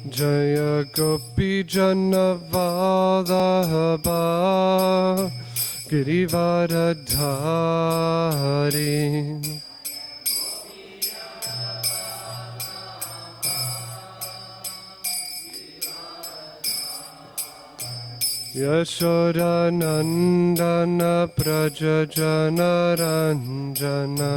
Jaya Gopi Janavallabha Girivardhari Yashoda Nandana Prajajana Ranjana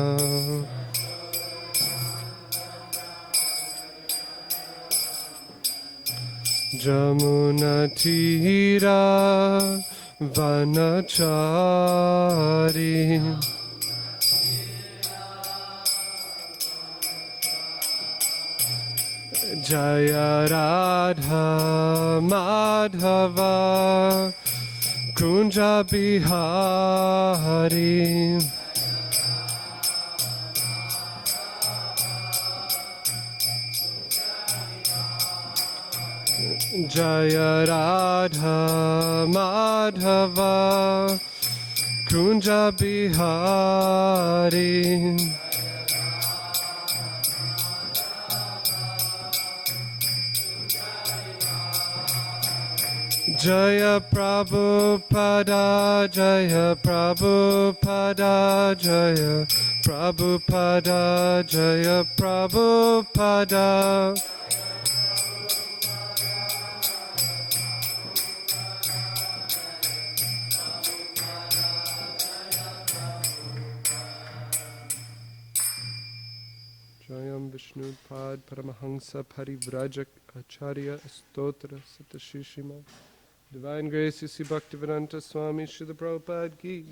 Jamuna Tira Vanachari Jaya Radha Madhava Kunja Bihari Jaya Radha Madhava Kunja Bihari Jaya Prabhupada Jaya Prabhupada Jaya Prabhupada Jaya Prabhupada Jayam Vishnu Pad Paramahansa Parivrajak Acharya Stotra Satashishima Divine Grace Sri Bhaktivedanta Swami Srila Prabhupada Ki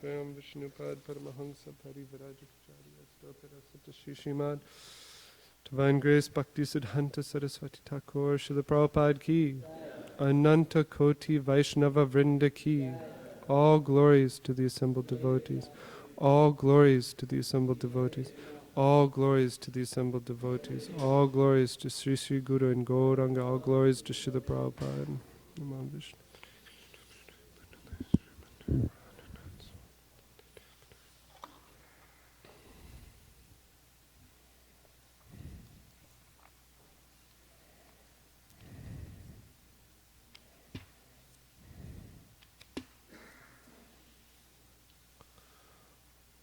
Jayam Vishnu Pad Paramahansa Parivrajak Acharya Stotra Satashishima Divine Grace Bhakti Siddhanta Saraswati Thakur Srila Prabhupada Ki Ananta Koti Vaishnava Vrinda Ki. All glories to the assembled devotees. All glories to the assembled devotees. All glories to the assembled devotees. All glories to Sri Sri Guru and Gauranga. All glories to Srila Prabhupada. Namo Vishnu.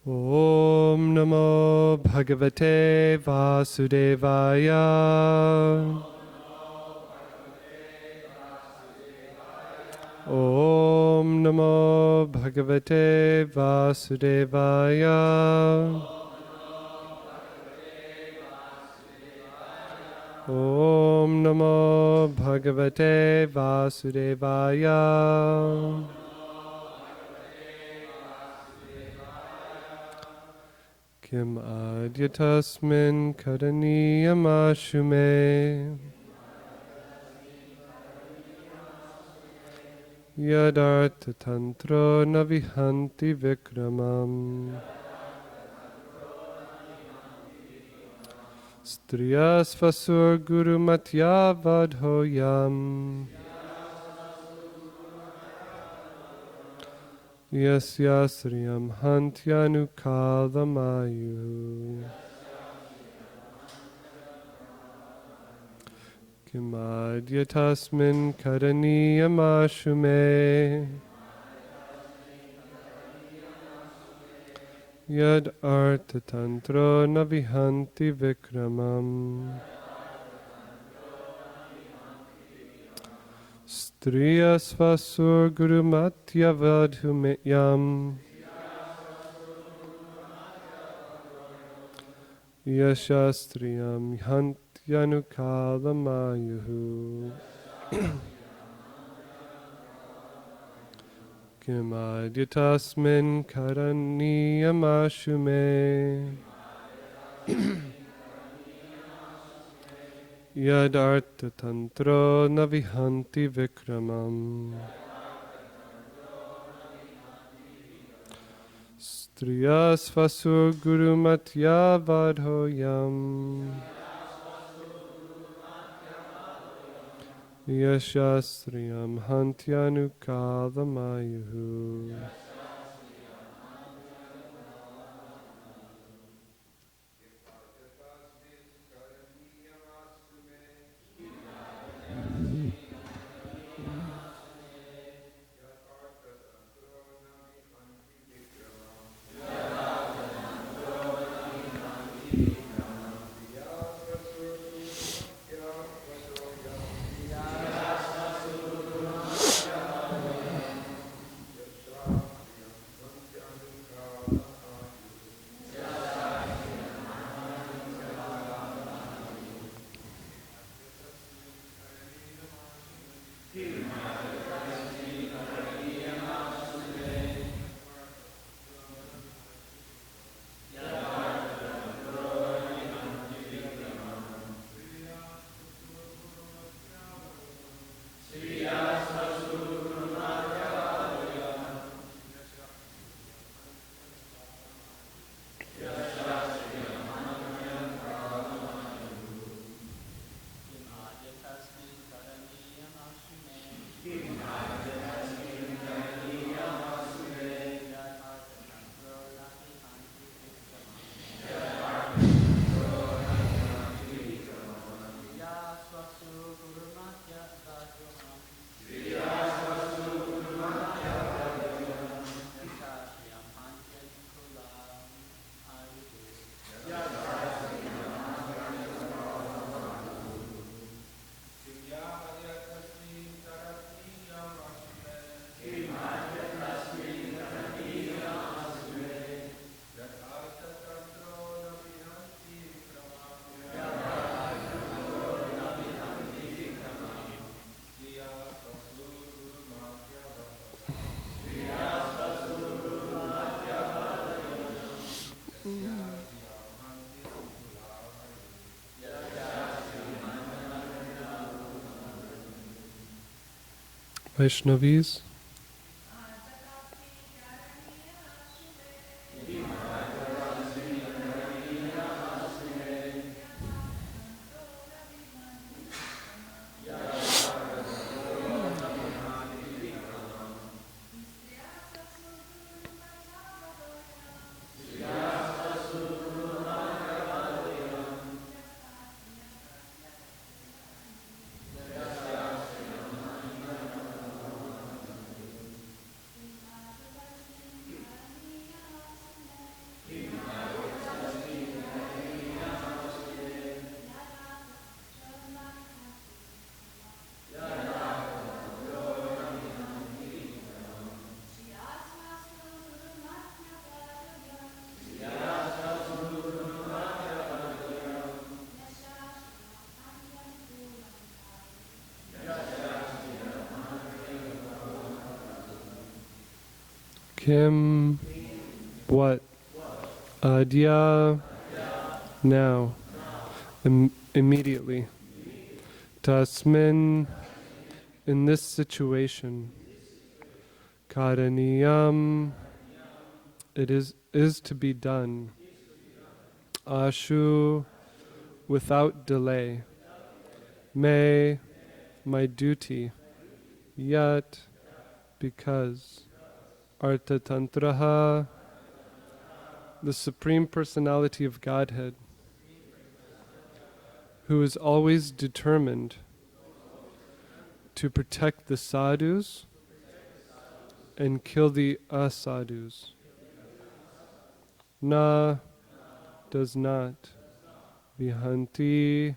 Om Namo Bhagavate Vasudevaya. Om Namo Bhagavate Vasudevaya. Om Namo Bhagavate Vasudevaya. Kim adyatasmin karaniyam Yadartha tantro navihanti vikramam Striyas vasur guru matya vadhoyam Yasya sriyam hantyanu kalamayu Kimadyatasmin karaniyam Yad artha tantro navihanti vikramam Striyas vasur guru matya vadhumyam Yashastriyam hantyanu kalamayuhu Kimadyatasmin karaniyam Yad artha tantro navihanti vikramam Striyas vasur guru matya vadhoyam Yashastriyam hantyanu kalamayuhu Vaishnavis. Kim, what? Adya, now, immediately. Tasmin, in this situation. Karaniyam, it is to be done. Ashu, without delay. May, my duty. Yet, because. Artatantraha, the Supreme Personality of Godhead, who is always determined to protect the sadhus and kill the asadhus. Na, does not. Vihanti,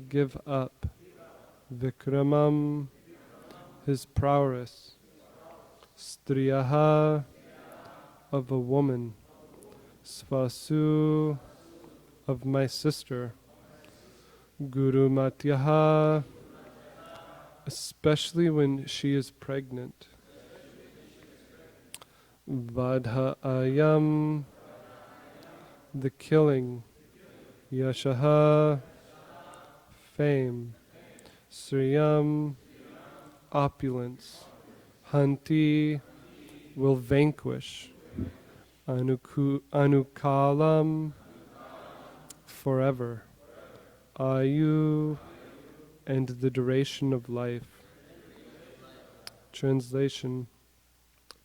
give up. Vikramam, his prowess. Striyaha, of a woman. Svasu, of my sister. Guru Matyaha, especially when she is pregnant. Vadha ayam, the killing. Yashaha, fame. Sriyam, opulence. Hanti, will vanquish. Anukalam, forever. Ayu, and the duration of life. Translation.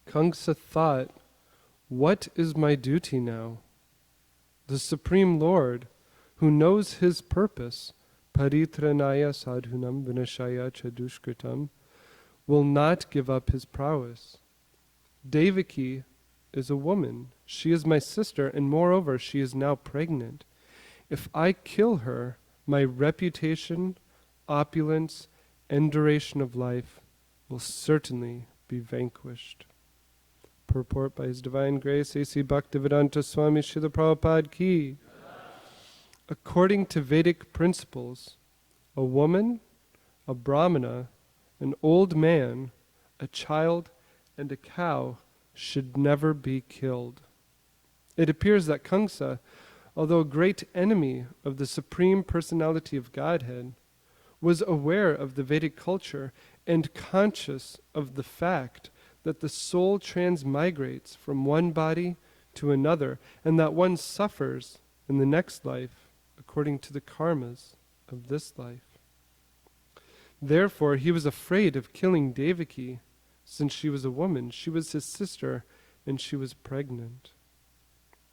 Kangsa thought, what is my duty now? The Supreme Lord, who knows his purpose, paritranaya sadhunam vinashaya chadushkritam, will not give up his prowess. Devaki is a woman. She is my sister, and moreover, she is now pregnant. If I kill her, my reputation, opulence, and duration of life will certainly be vanquished. Purport by His Divine Grace, A.C. Bhaktivedanta Swami Srila Prabhupada Ki. According to Vedic principles, a woman, a brahmana, an old man, a child, and a cow should never be killed. It appears that Kangsa, although a great enemy of the Supreme Personality of Godhead, was aware of the Vedic culture and conscious of the fact that the soul transmigrates from one body to another, and that one suffers in the next life according to the karmas of this life. Therefore, he was afraid of killing Devaki, since she was a woman. She was his sister, and she was pregnant.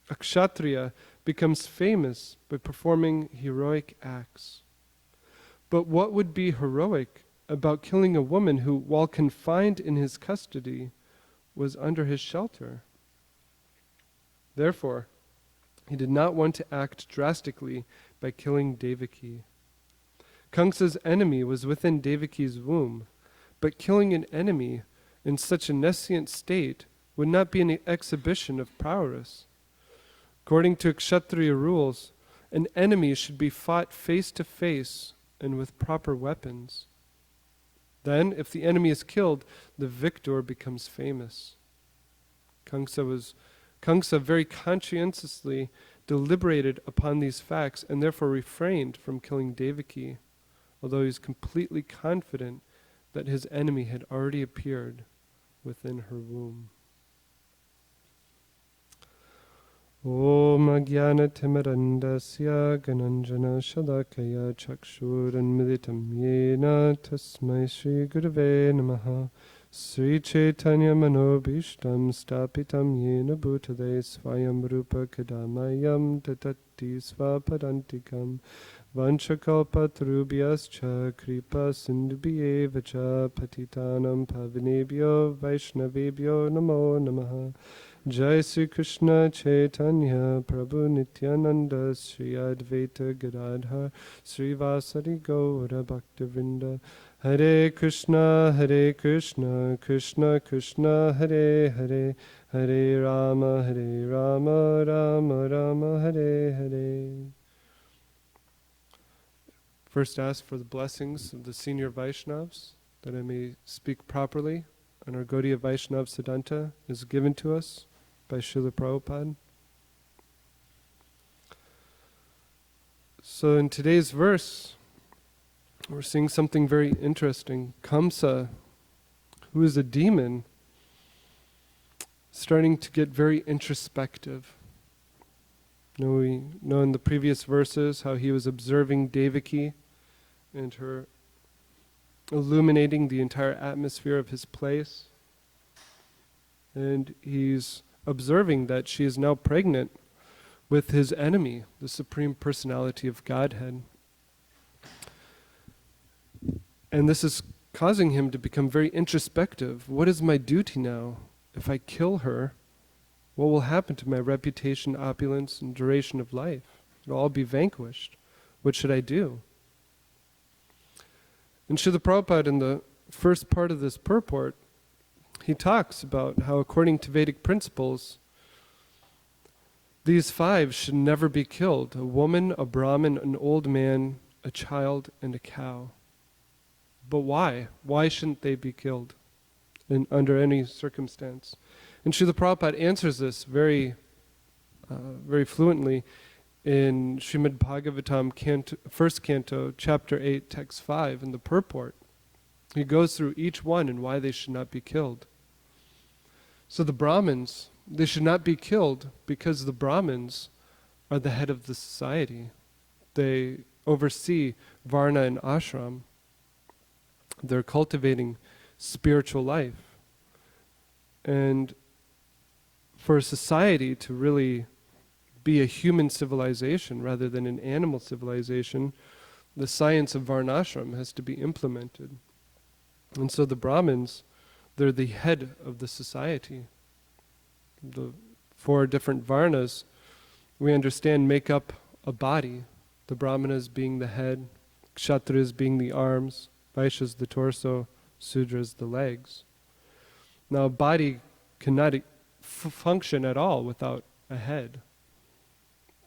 A kshatriya becomes famous by performing heroic acts. But what would be heroic about killing a woman who, while confined in his custody, was under his shelter? Therefore, he did not want to act drastically by killing Devaki. Kangsa's enemy was within Devaki's womb, but killing an enemy in such a nescient state would not be an exhibition of prowess. According to Kshatriya rules, an enemy should be fought face to face and with proper weapons. Then, if the enemy is killed, the victor becomes famous. Kangsa very conscientiously deliberated upon these facts and therefore refrained from killing Devaki, although he was completely confident that his enemy had already appeared within her womb. Om Ajnana Timirandasya Gananjana Shalakaya Chakshuranmilitam Yena Tasmai Shri Gurave Namaha Sri Chaitanya Manobishtam Stapitam Yena Bhutale Swayam Rupa Kadamayam Tatati Svapadantikam Vanchakalpatarubhyascha Kripa Sindhubhyevacha Patitanam Pavinebhyo Vaishnavebhyo Namo Namaha Jai Sri Krishna Chaitanya Prabhu Nityananda Sri Advaita Gadadhar Sri Vasari Gaura Bhaktivinoda Hare Krishna Krishna Krishna Hare Hare Hare Rama Rama Rama Hare Hare. First ask for the blessings of the senior Vaishnavas, that I may speak properly, and our Gaudiya Vaishnav Siddhanta is given to us by Srila Prabhupada. So in today's verse, we're seeing something very interesting. Kamsa, who is a demon, starting to get very introspective. We know in the previous verses how he was observing Devaki and her illuminating the entire atmosphere of his place. And he's observing that she is now pregnant with his enemy, the Supreme Personality of Godhead. And this is causing him to become very introspective. What is my duty now? If I kill her, what will happen to my reputation, opulence, and duration of life? It'll all be vanquished. What should I do? And Srila Prabhupada, in the first part of this purport, he talks about how, according to Vedic principles, these five should never be killed: a woman, a Brahmin, an old man, a child, and a cow. But why? Why shouldn't they be killed under any circumstance? And Srila Prabhupada answers this very fluently in Srimad Bhagavatam, first canto, chapter 8, text 5, in the purport. He goes through each one and why they should not be killed. So the Brahmins, they should not be killed because the Brahmins are the head of the society. They oversee Varna and Ashram. They're cultivating spiritual life. And for a society to really be a human civilization rather than an animal civilization, the science of Varnashram has to be implemented. And so the Brahmins, they're the head of the society. The four different Varnas, we understand, make up a body. The Brahmanas being the head, Kshatriyas being the arms, Vaishyas the torso, Sudras the legs. Now a body cannot function at all without a head.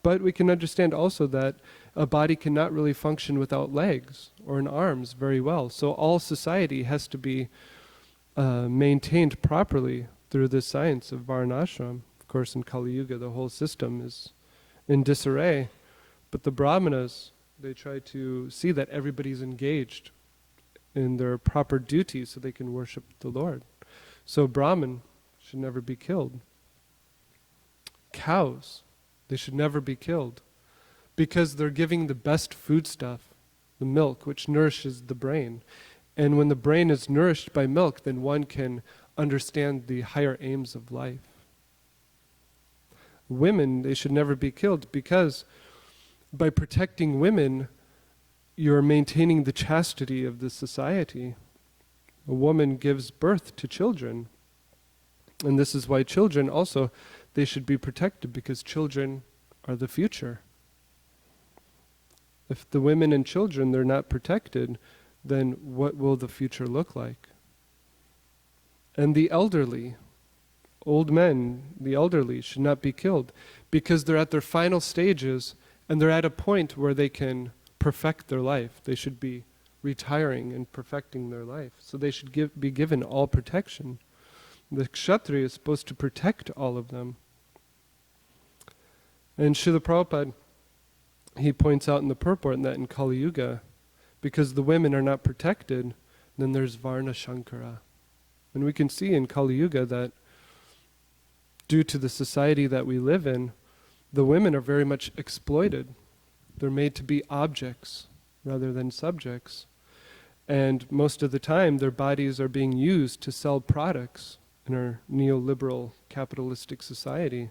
But we can understand also that a body cannot really function without legs or in arms very well. So all society has to be maintained properly through this science of Varnashram. Of course, in Kali Yuga, the whole system is in disarray. But the Brahmanas, they try to see that everybody's engaged in their proper duties so they can worship the Lord. So Brahman should never be killed. Cows, they should never be killed because they're giving the best foodstuff, the milk, which nourishes the brain. And when the brain is nourished by milk, then one can understand the higher aims of life. Women, they should never be killed because by protecting women, you're maintaining the chastity of the society. A woman gives birth to children. And this is why children also, they should be protected because children are the future. If the women and children, they're not protected, then what will the future look like? And the elderly, old men, the elderly should not be killed because they're at their final stages and they're at a point where they can perfect their life. They should be retiring and perfecting their life. So they should be given all protection. The Kshatriya is supposed to protect all of them. And Srila Prabhupada, he points out in the purport that in Kali Yuga, because the women are not protected, Then there's Varna Shankara. And we can see in Kali Yuga that due to the society that we live in, the women are very much exploited. They're made to be objects rather than subjects. And most of the time, their bodies are being used to sell products in our neoliberal capitalistic society.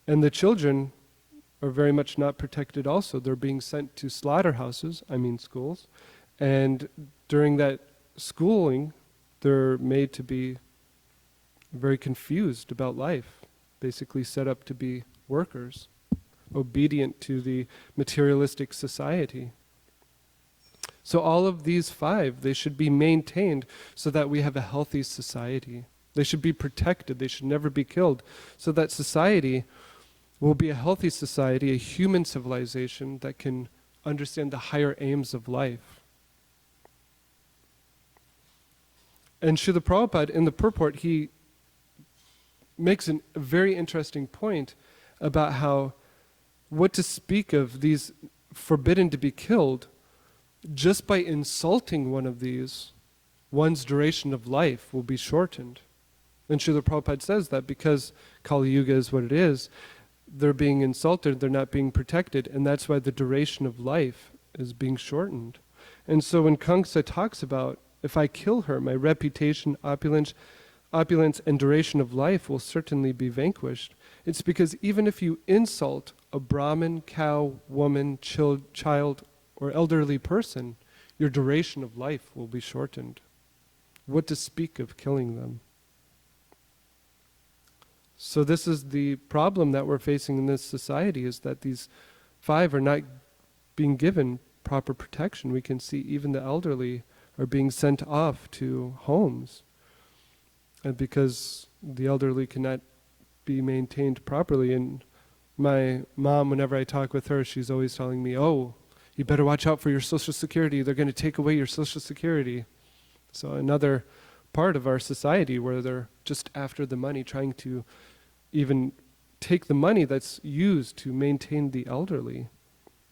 And the children are very much not protected also. They're being sent to slaughterhouses, schools, and during that schooling, they're made to be very confused about life, basically set up to be workers, obedient to the materialistic society. So all of these 5, they should be maintained so that we have a healthy society. They should be protected, they should never be killed, so that society will be a healthy society, a human civilization that can understand the higher aims of life. And Srila Prabhupada, in the purport, he makes a very interesting point about how what to speak of these forbidden to be killed, just by insulting one of these, one's duration of life will be shortened. And Srila Prabhupada says that because Kali Yuga is what it is, they're being insulted, they're not being protected, and that's why the duration of life is being shortened. And so when Kamsa talks about, if I kill her, my reputation, opulence, and duration of life will certainly be vanquished. It's because even if you insult a Brahmin, cow, woman, child, or elderly person, your duration of life will be shortened. What to speak of killing them? So this is the problem that we're facing in this society, is that these 5 are not being given proper protection. We can see even the elderly are being sent off to homes, and because the elderly cannot be maintained properly. And my mom, whenever I talk with her, she's always telling me, oh, you better watch out for your Social Security. They're going to take away your Social Security. So another part of our society where they're just after the money, trying to even take the money that's used to maintain the elderly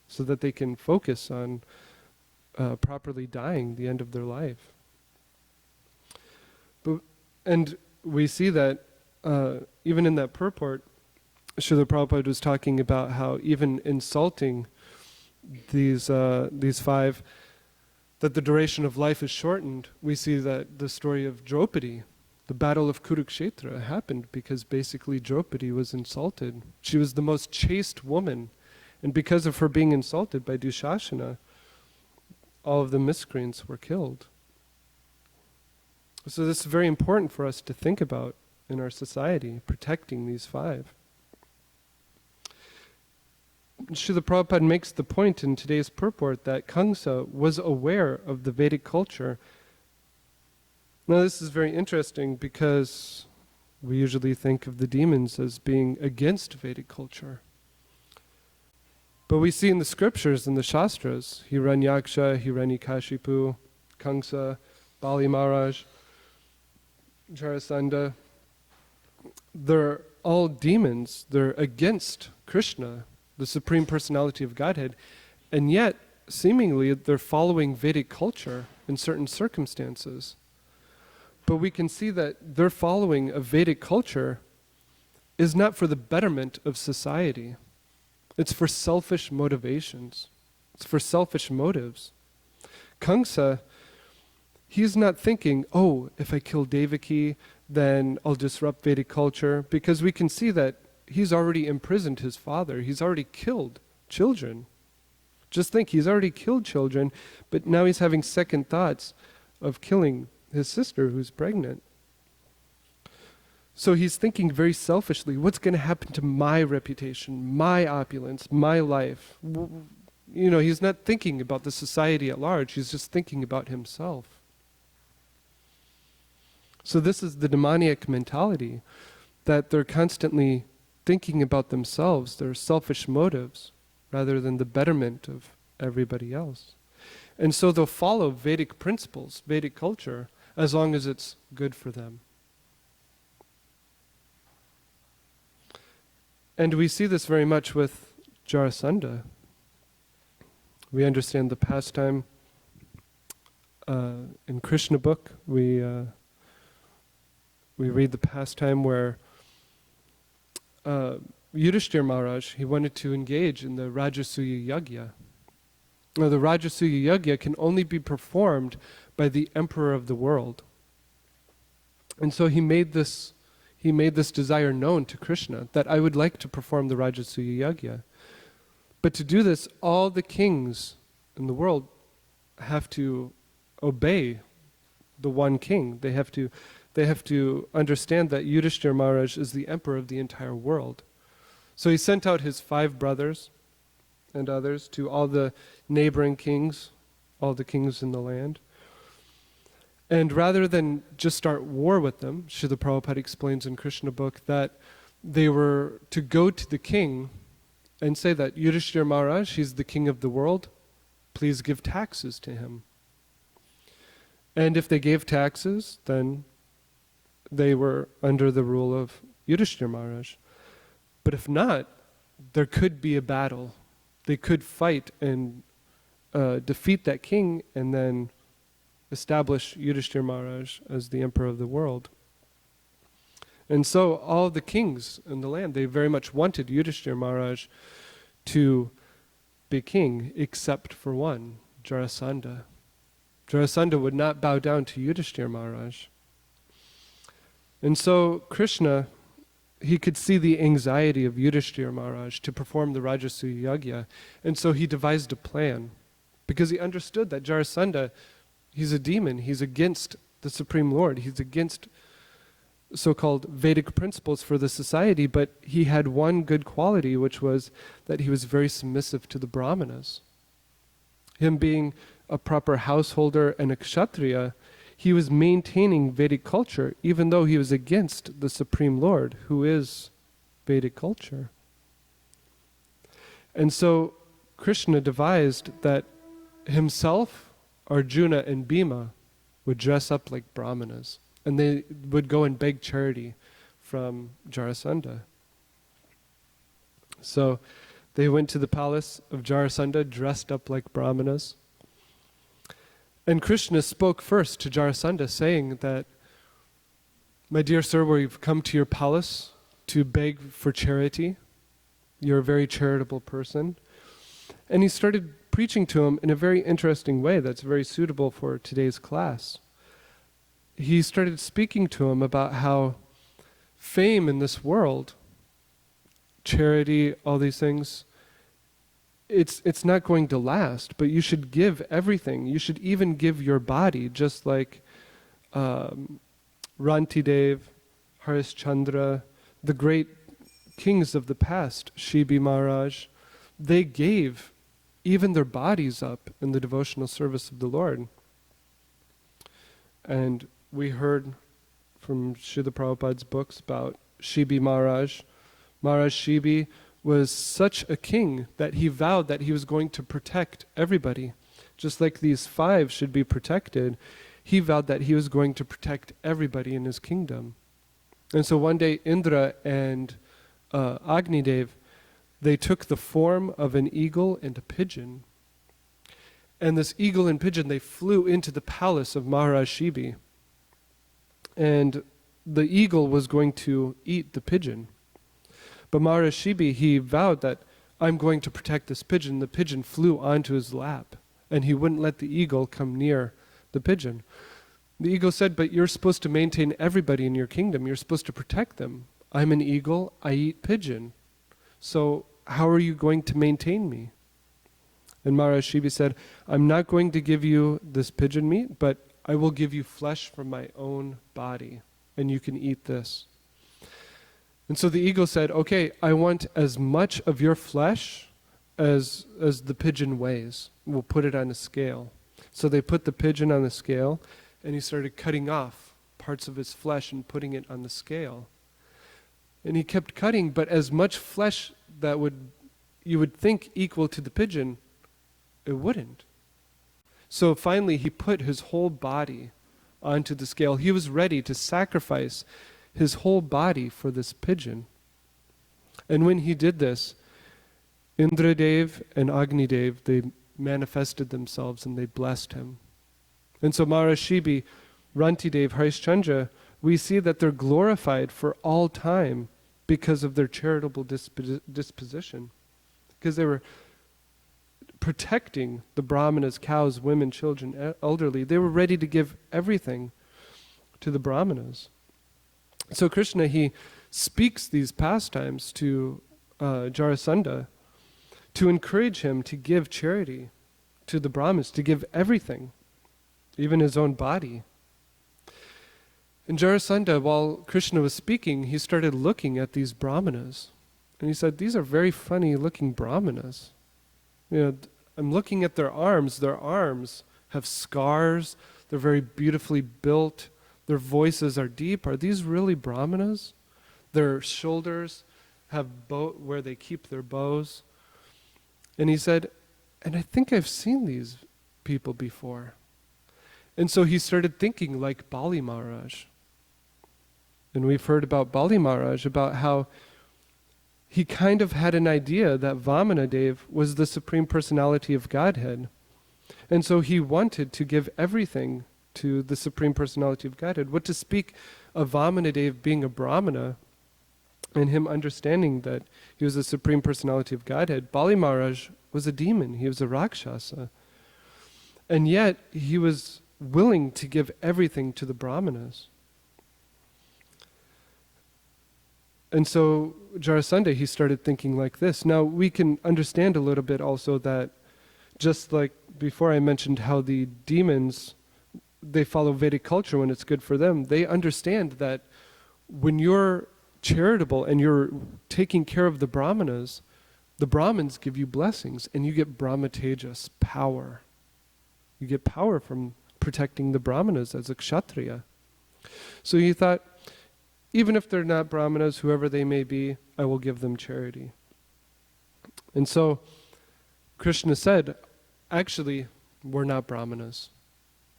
so that they can focus on properly dying the end of their life. And we see that even in that purport, Srila Prabhupada was talking about how even insulting these 5, that the duration of life is shortened. We see that the story of Draupadi, the battle of Kurukshetra, happened because basically Draupadi was insulted. She was the most chaste woman, and because of her being insulted by Dushasana, all of the miscreants were killed. So this is very important for us to think about in our society, protecting these 5. Srila Prabhupada makes the point in today's purport that Kamsa was aware of the Vedic culture. Now this is very interesting because we usually think of the demons as being against Vedic culture. But we see in the scriptures, in the Shastras, Hiranyaksha, Hiranyakashipu, Kamsa, Bali Maharaj, Jarasandha, they're all demons. They're against Krishna, the Supreme Personality of Godhead, and yet, seemingly, they're following Vedic culture in certain circumstances. But we can see that their following of Vedic culture is not for the betterment of society. It's for selfish motivations. It's for selfish motives. Kamsa, he's not thinking, oh, if I kill Devaki, then I'll disrupt Vedic culture, because we can see that he's already imprisoned his father. He's already killed children. Just think, he's already killed children, but now he's having second thoughts of killing his sister who's pregnant. So he's thinking very selfishly, what's going to happen to my reputation, my opulence, my life? You know, he's not thinking about the society at large. He's just thinking about himself. So this is the demoniac mentality, that they're constantly thinking about themselves, their selfish motives, rather than the betterment of everybody else. And so they'll follow Vedic principles, Vedic culture, as long as it's good for them. And we see this very much with Jarasandha. We understand the pastime in Krishna book, we read the pastime where Yudhishthira Maharaj, he wanted to engage in the Rajasuya Yagya. Now, the Rajasuya Yagya can only be performed by the emperor of the world. And so he made this desire known to Krishna, that I would like to perform the Rajasuya Yagya. But to do this, all the kings in the world have to obey the one king. They have to understand that Yudhishthira Maharaj is the emperor of the entire world. So he sent out his 5 brothers and others to all the neighboring kings, all the kings in the land. And rather than just start war with them, Srila Prabhupada explains in Krishna book that they were to go to the king and say that Yudhishthira Maharaj, he's the king of the world, please give taxes to him. And if they gave taxes, then they were under the rule of Yudhishthira Maharaj. But if not, there could be a battle. They could fight and defeat that king and then establish Yudhishthira Maharaj as the emperor of the world. And so all the kings in the land, they very much wanted Yudhishthira Maharaj to be king, except for one, Jarasandha. Jarasandha would not bow down to Yudhishthira Maharaj. And so Krishna, he could see the anxiety of Yudhishthira Maharaj to perform the Rajasuya Yagya, and so he devised a plan, because he understood that Jarasandha, he's a demon, he's against the Supreme Lord, he's against so-called Vedic principles for the society, but he had one good quality, which was that he was very submissive to the Brahmanas. Him being a proper householder and a kshatriya, he was maintaining Vedic culture, even though he was against the Supreme Lord, who is Vedic culture. And so Krishna devised that himself, Arjuna, and Bhima would dress up like Brahmanas, and they would go and beg charity from Jarasandha. So they went to the palace of Jarasandha dressed up like Brahmanas. And Krishna spoke first to Jarasandha, saying that, my dear sir, we've come to your palace to beg for charity. You're a very charitable person. And he started preaching to him in a very interesting way that's very suitable for today's class. He started speaking to him about how fame in this world, charity, all these things, it's not going to last, but you should give everything. You should even give your body, just like Rantidev, Harishchandra, the great kings of the past, Shibi Maharaj. They gave even their bodies up in the devotional service of the Lord. And we heard from Srila Prabhupada's books about Shibi Maharaj. Maharaj Shibi was such a king that he vowed that he was going to protect everybody. Just like these 5 should be protected, he vowed that he was going to protect everybody in his kingdom. And so one day Indra and Agnidev, they took the form of an eagle and a pigeon. And this eagle and pigeon, they flew into the palace of Maharaj Shibi. And the eagle was going to eat the pigeon. But Maharaj Shibi, he vowed that, I'm going to protect this pigeon. The pigeon flew onto his lap, and he wouldn't let the eagle come near the pigeon. The eagle said, but you're supposed to maintain everybody in your kingdom. You're supposed to protect them. I'm an eagle, I eat pigeon. So how are you going to maintain me? And Maharaj Shibi said, I'm not going to give you this pigeon meat, but I will give you flesh from my own body, and you can eat this. And so the eagle said, okay, I want as much of your flesh as the pigeon weighs. We'll put it on a scale. So they put the pigeon on the scale, and he started cutting off parts of his flesh and putting it on the scale. And he kept cutting, but as much flesh that you would think equal to the pigeon, it wouldn't. So finally he put his whole body onto the scale. He was ready to sacrifice his whole body for this pigeon. And when he did this, Indradev and Agnidev, they manifested themselves and they blessed him. And so Marashibi, Rantidev, Harishchandra, we see that they're glorified for all time because of their charitable disposition. Because they were protecting the brahmanas, cows, women, children, elderly. They were ready to give everything to the brahmanas. So Krishna, he speaks these pastimes to Jarasandha to encourage him to give charity to the brahmanas, to give everything, even his own body. And Jarasandha, while Krishna was speaking, he started looking at these brahmanas. And he said, these are very funny looking brahmanas. I'm looking at their arms. Their arms have scars. They're very beautifully built. Their voices are deep. Are these really brahmanas? Their shoulders have where they keep their bows. And he said, and I think I've seen these people before. And so he started thinking like Bali Maharaj. And we've heard about Bali Maharaj, about how he kind of had an idea that Vamanadev was the Supreme Personality of Godhead. And so he wanted to give everything to the Supreme Personality of Godhead. What to speak of Vamanadev being a Brahmana and him understanding that he was the Supreme Personality of Godhead. Bali Maharaj was a demon. He was a Rakshasa. And yet he was willing to give everything to the Brahmanas. And so Jarasandha, he started thinking like this. Now we can understand a little bit also that just like before I mentioned how the demons, they follow Vedic culture when it's good for them, they understand that when you're charitable and you're taking care of the Brahmanas, the Brahmins give you blessings and you get Brahmatejas, power. You get power from protecting the Brahmanas as a Kshatriya. So he thought, even if they're not Brahmanas, whoever they may be, I will give them charity. And so Krishna said, actually, we're not Brahmanas.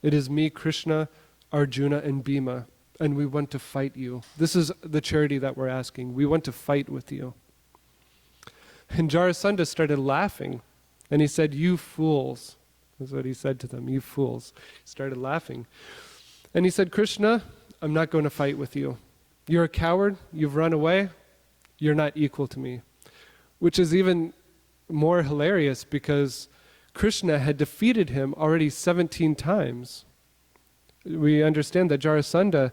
It is me, Krishna, Arjuna, and Bhima, and we want to fight you. This is the charity that we're asking. We want to fight with you. And Jarasandha started laughing, and he said, you fools. That's what he said to them, you fools. He started laughing. And he said, Krishna, I'm not going to fight with you. You're a coward, you've run away, you're not equal to me. Which is even more hilarious because Krishna had defeated him already 17 times. We understand that Jarasandha,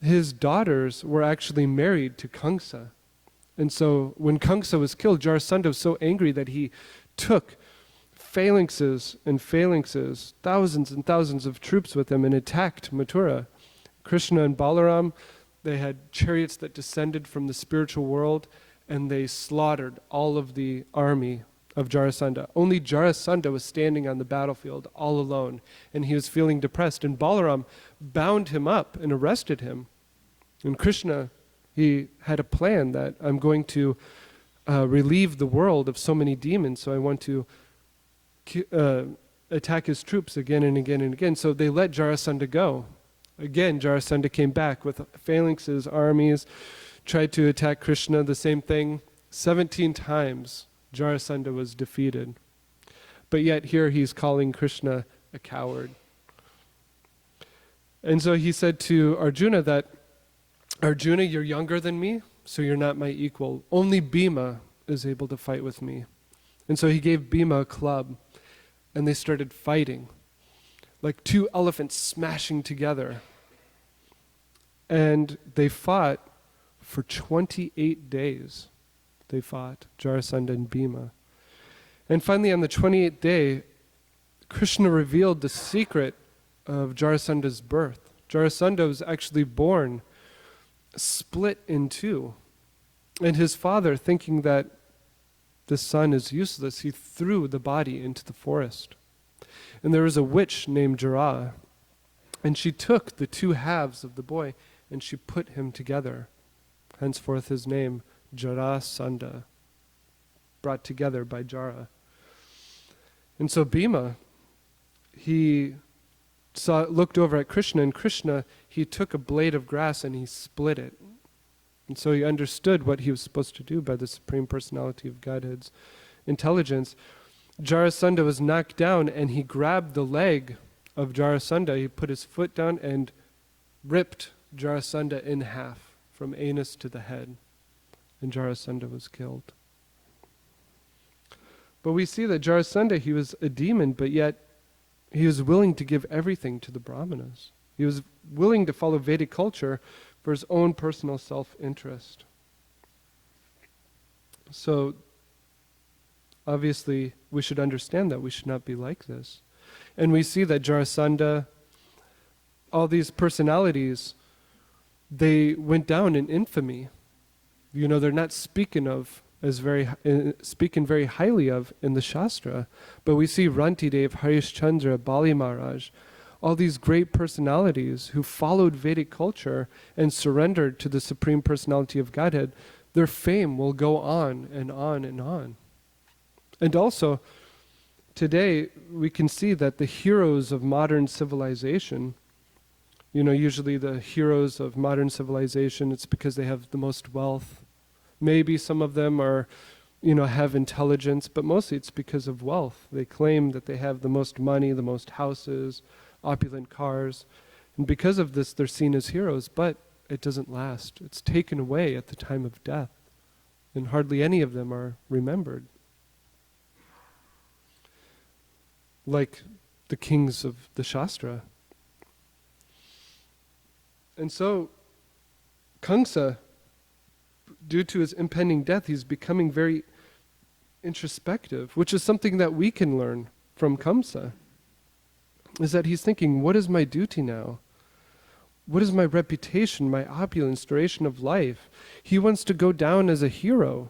his daughters were actually married to Kamsa. And so when Kamsa was killed, Jarasandha was so angry that he took phalanxes and phalanxes, thousands and thousands of troops with him and attacked Mathura. Krishna and Balaram, they had chariots that descended from the spiritual world, and they slaughtered all of the army of Jarasandha. Only Jarasandha was standing on the battlefield all alone, and he was feeling depressed. And Balaram bound him up and arrested him. And Krishna, he had a plan that I'm going to relieve the world of so many demons, so I want to attack his troops again and again and again. So they let Jarasandha go. Again, Jarasandha came back with phalanxes, armies, tried to attack Krishna, the same thing. 17 times Jarasandha was defeated. But yet here he's calling Krishna a coward. And so he said to Arjuna that, Arjuna, you're younger than me, so you're not my equal. Only Bhima is able to fight with me. And so he gave Bhima a club, and they started fighting, like two elephants smashing together. And they fought for 28 days. They fought, Jarasandha and Bhima. And finally on the 28th day, Krishna revealed the secret of Jarasandha's birth. Jarasandha was actually born split in two. And his father, thinking that the son is useless, he threw the body into the forest. And there was a witch named Jara, and she took the two halves of the boy and she put him together. Henceforth his name, Jarasandha, brought together by Jara. And so Bhima, he looked over at Krishna, and Krishna, he took a blade of grass and he split it. And so he understood what he was supposed to do by the Supreme Personality of Godhead's intelligence. Jarasandha was knocked down, and he grabbed the leg of Jarasandha, he put his foot down and ripped Jarasandha in half from anus to the head, and Jarasandha was killed. But we see that Jarasandha, he was a demon, but yet he was willing to give everything to the Brahmanas. He was willing to follow Vedic culture for his own personal self-interest. So, obviously, we should understand that we should not be like this. And we see that Jarasandha, all these personalities, they went down in infamy. You know, they're not spoken very highly of in the Shastra, but we see Rantidev, Harishchandra, Bali Maharaj, all these great personalities who followed Vedic culture and surrendered to the Supreme Personality of Godhead. Their fame will go on and on and on. And also, today we can see that the heroes of modern civilization, you know, usually the heroes of modern civilization, it's because they have the most wealth. Maybe some of them are, you know, have intelligence, but mostly it's because of wealth. They claim that they have the most money, the most houses, opulent cars. And because of this, they're seen as heroes, but it doesn't last. It's taken away at the time of death, and hardly any of them are remembered. Like the kings of the Shastra. And so, Kamsa, due to his impending death, he's becoming very introspective, which is something that we can learn from Kamsa, is that he's thinking, what is my duty now? What is my reputation, my opulence, duration of life? He wants to go down as a hero,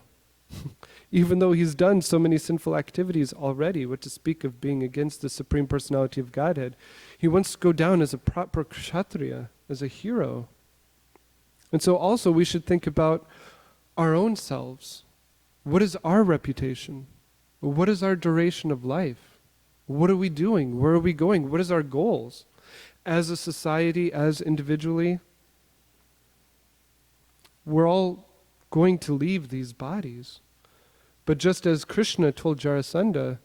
even though he's done so many sinful activities already, what to speak of being against the Supreme Personality of Godhead. He wants to go down as a proper kshatriya, as a hero. And so also we should think about our own selves. What is our reputation? What is our duration of life? What are we doing? Where are we going? What is our goals? As a society, as individually, we're all going to leave these bodies. But just as Krishna told Jarasandha,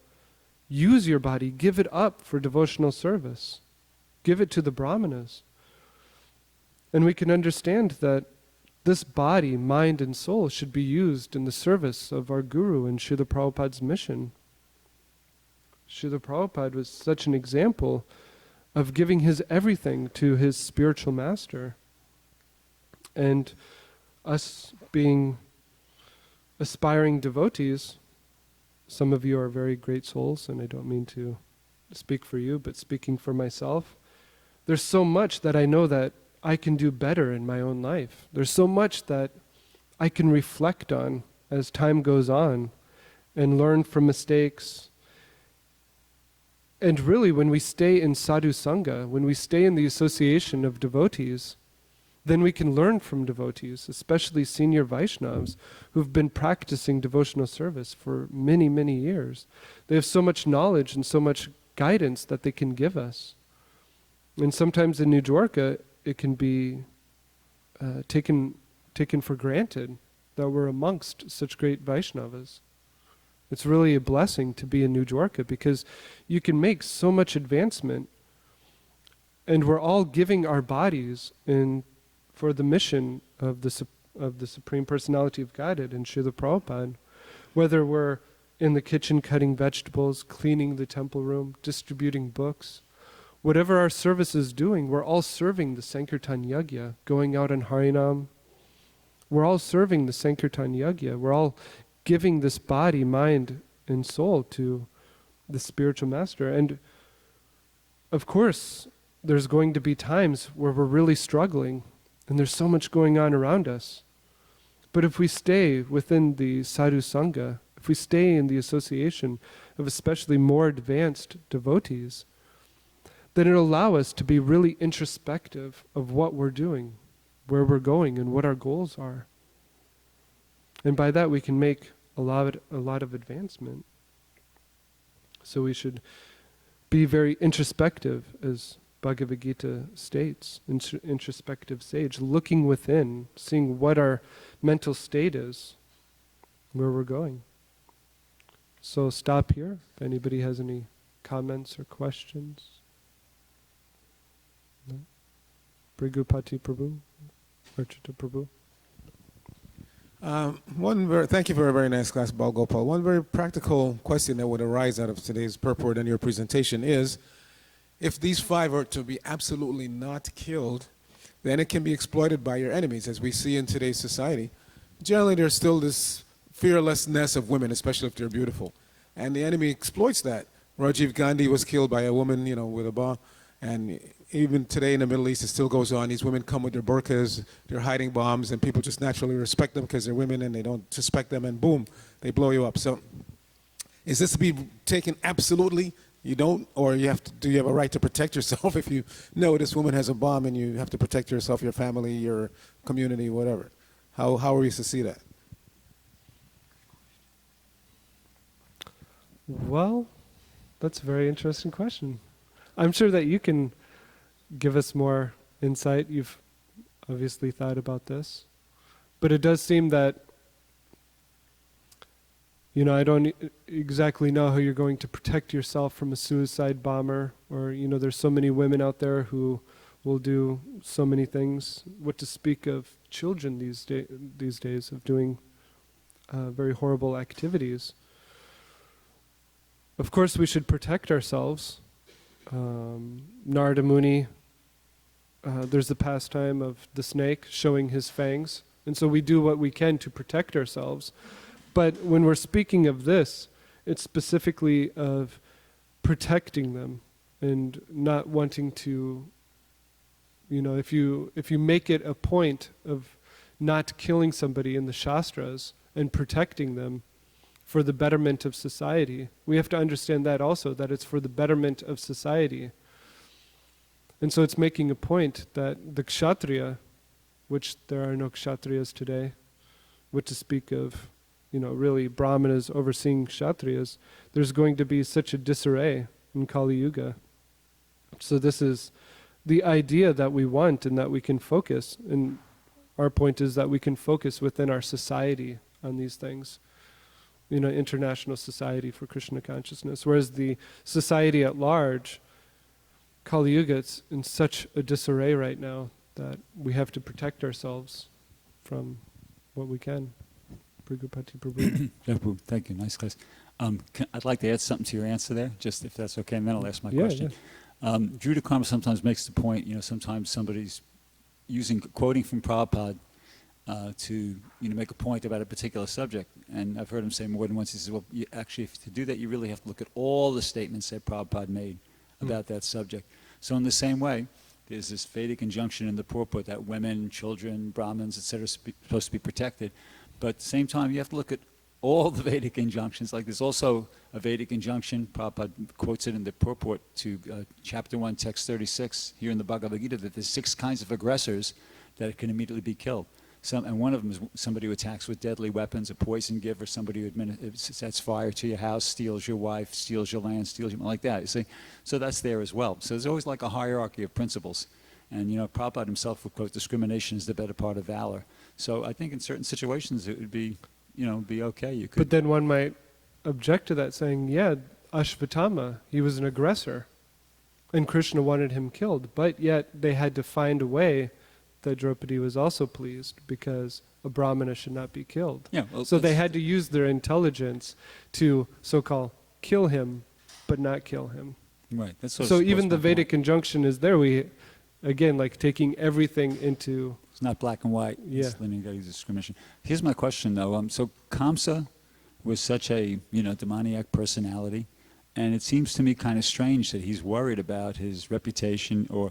use your body, give it up for devotional service. Give it to the Brahmanas. And we can understand that this body, mind and soul should be used in the service of our Guru and Srila Prabhupada's mission. Srila Prabhupada was such an example of giving his everything to his spiritual master. And us being aspiring devotees, some of you are very great souls, and I don't mean to speak for you, but speaking for myself, there's so much that I know that I can do better in my own life. There's so much that I can reflect on as time goes on and learn from mistakes. And really, when we stay in sadhu sangha, when we stay in the association of devotees, then we can learn from devotees, especially senior Vaishnavas who've been practicing devotional service for many, many years. They have so much knowledge and so much guidance that they can give us. And sometimes in New Dwarka, it can be taken for granted that we're amongst such great Vaishnavas. It's really a blessing to be in New Dwarka because you can make so much advancement, and we're all giving our bodies for the mission of the Supreme Personality of Godhead and Srila Prabhupada. Whether we're in the kitchen cutting vegetables, cleaning the temple room, distributing books, whatever our service is doing, we're all serving the Sankirtan Yagya, going out on Harinam. We're all serving the Sankirtan Yagya. We're all giving this body, mind, and soul to the spiritual master. And of course, there's going to be times where we're really struggling and there's so much going on around us. But if we stay within the sadhu sangha, if we stay in the association of especially more advanced devotees, then it'll allow us to be really introspective of what we're doing, where we're going, and what our goals are. And by that we can make a lot of advancement. So we should be very introspective, as Bhagavad Gita states, introspective sage, looking within, seeing what our mental state is, where we're going. So stop here if anybody has any comments or questions. No? Brigupati Prabhu, Archita Prabhu. Thank you for a very nice class, Bal Gopal. One very practical question that would arise out of today's purport and your presentation is, if these five are to be absolutely not killed, then it can be exploited by your enemies, as we see in today's society. Generally, there's still this fearlessness of women, especially if they're beautiful. And the enemy exploits that. Rajiv Gandhi was killed by a woman, with a bar. And even today in the Middle East, it still goes on. These women come with their burqas, they're hiding bombs, and people just naturally respect them because they're women and they don't suspect them, and boom, they blow you up. So is this to be taken absolutely? You don't, or do you have a right to protect yourself if you know this woman has a bomb and you have to protect yourself, your family, your community, whatever? How are we to see that? Well, that's a very interesting question. I'm sure that you can give us more insight. You've obviously thought about this. But it does seem that, I don't exactly know how you're going to protect yourself from a suicide bomber, or, there's so many women out there who will do so many things. What to speak of children these days of doing very horrible activities. Of course, we should protect ourselves. Narada Muni, there's the pastime of the snake showing his fangs, and so we do what we can to protect ourselves. But when we're speaking of this, it's specifically of protecting them and not wanting to, if you make it a point of not killing somebody in the Shastras and protecting them for the betterment of society, we have to understand that also, that it's for the betterment of society. And so it's making a point that the Kshatriya, which there are no Kshatriyas today, what to speak of, really Brahmanas overseeing Kshatriyas, there's going to be such a disarray in Kali Yuga. So this is the idea that we want and that we can focus. And our point is that we can focus within our society on these things. International Society for Krishna Consciousness. Whereas the society at large, Kali Yuga, it's in such a disarray right now that we have to protect ourselves from what we can. Brigupati Prabhu. Prabhu, thank you. Nice class. I'd like to add something to your answer there, just if that's okay, and then I'll ask my question. Yeah. Druta Karma sometimes makes the point, sometimes somebody's quoting from Prabhupada to make a point about a particular subject. And I've heard him say more than once, he says, well, to do that, you really have to look at all the statements that Prabhupada made about that subject. So in the same way, there's this Vedic injunction in the purport that women, children, Brahmins, etc. are supposed to be protected. But at the same time, you have to look at all the Vedic injunctions. Like there's also a Vedic injunction, Prabhupada quotes it in the purport to chapter 1, text 36, here in the Bhagavad Gita, that there's 6 kinds of aggressors that can immediately be killed. And one of them is somebody who attacks with deadly weapons, a poison giver, somebody who sets fire to your house, steals your wife, steals your land, steals your, like that. You see? So that's there as well. So there's always like a hierarchy of principles. And, Prabhupada himself would quote, discrimination is the better part of valor. So I think in certain situations it would be, be okay. You could. But then one might object to that saying, Ashvatthama, he was an aggressor. And Krishna wanted him killed. But yet they had to find a way that Draupadi was also pleased, because a Brahmana should not be killed. Yeah, well, so they had to use their intelligence to so-called kill him, but not kill him. Right. That's so even the Vedic injunction is there. We, again, like taking everything into... It's not black and white. Yeah. It's linear discrimination. Here's my question, though. So Kamsa was such a, demoniac personality. And it seems to me kind of strange that he's worried about his reputation, or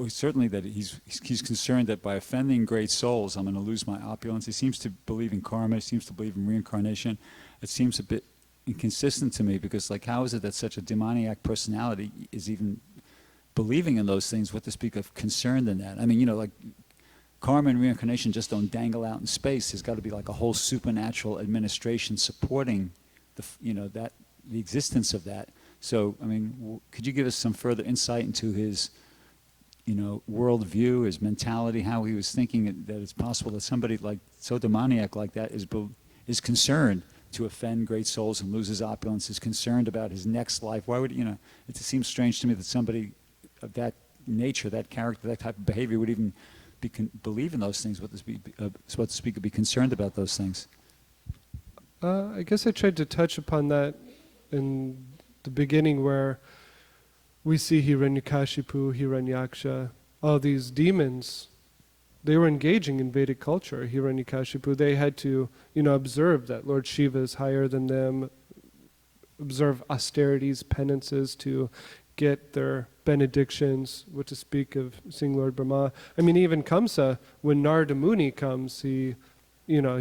certainly that he's concerned that by offending great souls, I'm going to lose my opulence. He seems to believe in karma. He seems to believe in reincarnation. It seems a bit inconsistent to me, because how is it that such a demoniac personality is even believing in those things? What to speak of concerned in that? I mean, karma and reincarnation just don't dangle out in space. There's got to be like a whole supernatural administration supporting the existence of that. So, I mean, could you give us some further insight into his, worldview, his mentality, how he was thinking that it's possible that somebody so demoniac like that is concerned to offend great souls and lose his opulence, is concerned about his next life? Why would, it seems strange to me that somebody of that nature, that character, that type of behavior would even believe in those things, so to speak, be concerned about those things? I guess I tried to touch upon that in the beginning, where we see Hiranyakashipu, Hiranyaksha, all these demons. They were engaging in Vedic culture. Hiranyakashipu, they had to, observe that Lord Shiva is higher than them, observe austerities, penances to get their benedictions, what to speak of seeing Lord Brahma. I mean, even Kamsa, when Narada Muni comes, he's not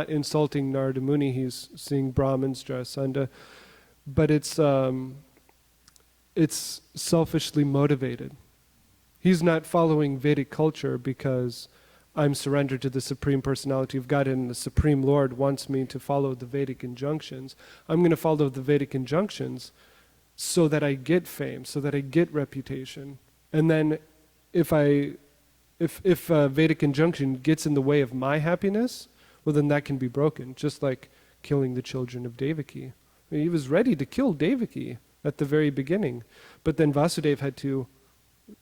insulting Narada Muni, he's seeing Brahmins, Jarasandha, but it's selfishly motivated. He's not following Vedic culture because I'm surrendered to the Supreme Personality of God and the Supreme Lord wants me to follow the Vedic injunctions. I'm going to follow the Vedic injunctions so that I get fame, so that I get reputation. And then if a Vedic injunction gets in the way of my happiness, well, then that can be broken, just like killing the children of Devaki. I mean, he was ready to kill Devaki at the very beginning, but then Vasudeva had to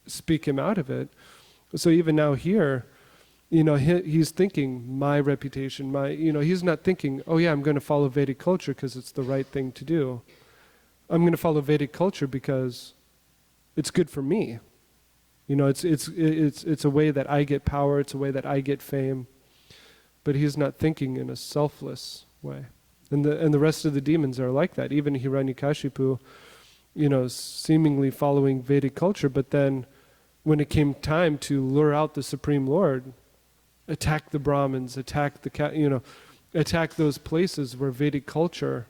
speak him out of it. So even now here, he's thinking my reputation, he's not thinking, oh yeah, I'm going to follow Vedic culture because it's the right thing to do. I'm going to follow Vedic culture because it's good for me. It's a way that I get power, it's a way that I get fame. But he's not thinking in a selfless way. And the rest of the demons are like that. Even Hiranyakashipu, seemingly following Vedic culture, but then when it came time to lure out the Supreme Lord, attack the Brahmins, attack those places where Vedic culture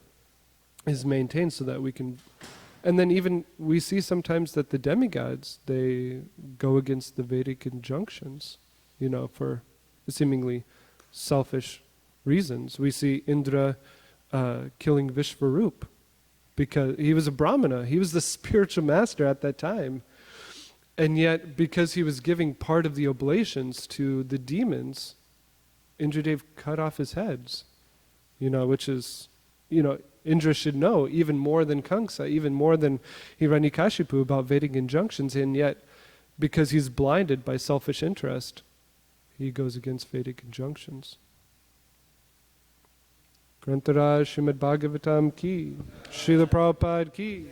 is maintained so that we can. And then even we see sometimes that the demigods, they go against the Vedic injunctions, for seemingly selfish reasons. We see Indra killing Vishvarup because he was a Brahmana. He was the spiritual master at that time. And yet, because he was giving part of the oblations to the demons, Indradev cut off his heads, which is, Indra should know even more than Kamsa, even more than Hiranyakashipu about Vedic injunctions, and yet, because he's blinded by selfish interest, he goes against Vedic injunctions. Grantaraj Srimad Bhagavatam ki, Srila Prabhupada ki.